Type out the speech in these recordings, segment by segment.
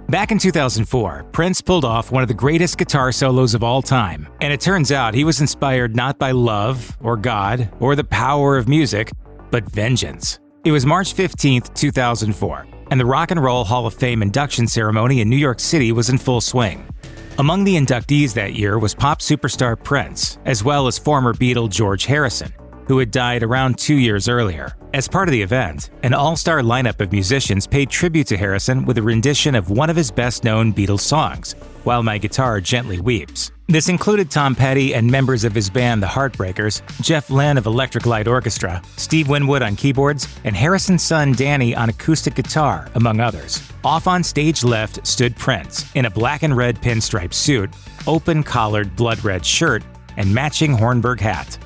Back in 2004, Prince pulled off one of the greatest guitar solos of all time, and it turns out he was inspired not by love, or God, or the power of music, but vengeance. It was March 15, 2004, and the Rock and Roll Hall of Fame induction ceremony in New York City was in full swing. Among the inductees that year was pop superstar Prince, as well as former Beatle George Harrison, who had died around 2 years earlier. As part of the event, an all-star lineup of musicians paid tribute to Harrison with a rendition of one of his best-known Beatles songs, While My Guitar Gently Weeps. This included Tom Petty and members of his band The Heartbreakers, Jeff Lynne of Electric Light Orchestra, Steve Winwood on keyboards, and Harrison's son Danny on acoustic guitar, among others. Off on stage left stood Prince, in a black and red pinstripe suit, open-collared blood-red shirt, and matching Hornberg hat.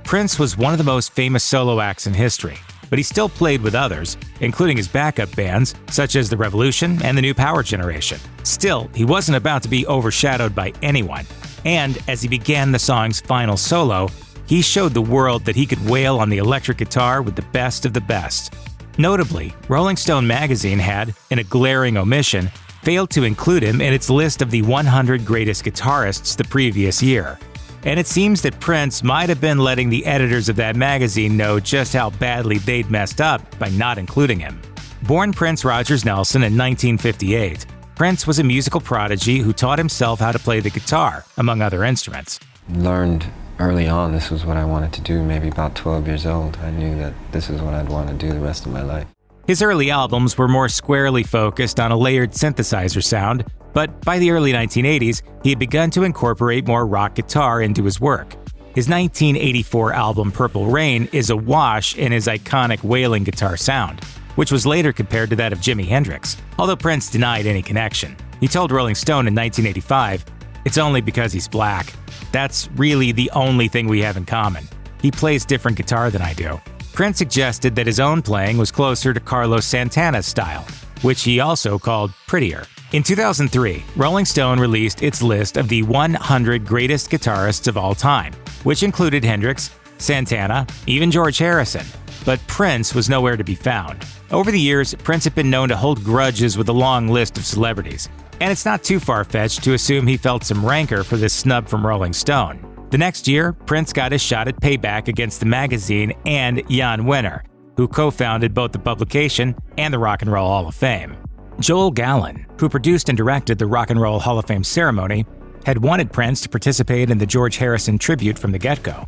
Prince was one of the most famous solo acts in history, but he still played with others, including his backup bands such as The Revolution and The New Power Generation. Still, he wasn't about to be overshadowed by anyone, and as he began the song's final solo, he showed the world that he could wail on the electric guitar with the best of the best. Notably, Rolling Stone magazine had, in a glaring omission, failed to include him in its list of the 100 greatest guitarists the previous year. And it seems that Prince might have been letting the editors of that magazine know just how badly they'd messed up by not including him. Born Prince Rogers Nelson in 1958, Prince was a musical prodigy who taught himself how to play the guitar, among other instruments. Learned early on this was what I wanted to do, maybe about 12 years old. I knew that this is what I'd want to do the rest of my life. His early albums were more squarely focused on a layered synthesizer sound, but by the early 1980s, he had begun to incorporate more rock guitar into his work. His 1984 album Purple Rain is awash in his iconic wailing guitar sound, which was later compared to that of Jimi Hendrix, although Prince denied any connection. He told Rolling Stone in 1985, "It's only because he's black. That's really the only thing we have in common. He plays different guitar than I do." Prince suggested that his own playing was closer to Carlos Santana's style, which he also called prettier. In 2003, Rolling Stone released its list of the 100 greatest guitarists of all time, which included Hendrix, Santana, even George Harrison. But Prince was nowhere to be found. Over the years, Prince had been known to hold grudges with a long list of celebrities, and it's not too far-fetched to assume he felt some rancor for this snub from Rolling Stone. The next year, Prince got his shot at payback against the magazine and Jan Wenner, who co-founded both the publication and the Rock and Roll Hall of Fame. Joel Gallen, who produced and directed the Rock and Roll Hall of Fame ceremony, had wanted Prince to participate in the George Harrison tribute from the get-go.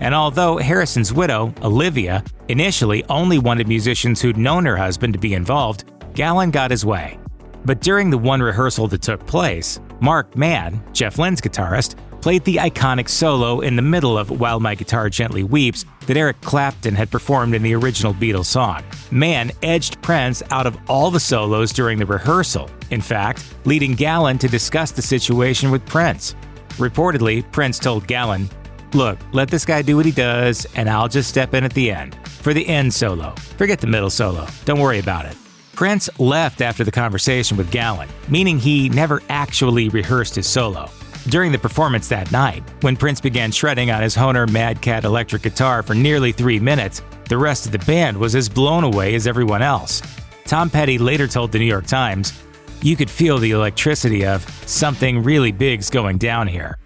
And although Harrison's widow, Olivia, initially only wanted musicians who'd known her husband to be involved, Gallen got his way. But during the one rehearsal that took place, Mark Mann, Jeff Lynne's guitarist, played the iconic solo in the middle of While My Guitar Gently Weeps that Eric Clapton had performed in the original Beatles song. Mann edged Prince out of all the solos during the rehearsal, in fact, leading Gallen to discuss the situation with Prince. Reportedly, Prince told Gallen, "Look, let this guy do what he does, and I'll just step in at the end. For the end solo. Forget the middle solo. Don't worry about it." Prince left after the conversation with Gallen, meaning he never actually rehearsed his solo. During the performance that night, when Prince began shredding on his Hohner Mad Cat electric guitar for nearly 3 minutes, the rest of the band was as blown away as everyone else. Tom Petty later told the New York Times, "You could feel the electricity of something really big's going down here."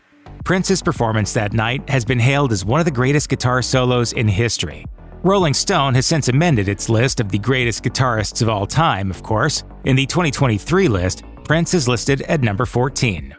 Prince's performance that night has been hailed as one of the greatest guitar solos in history. Rolling Stone has since amended its list of the greatest guitarists of all time, of course. In the 2023 list, Prince is listed at number 14.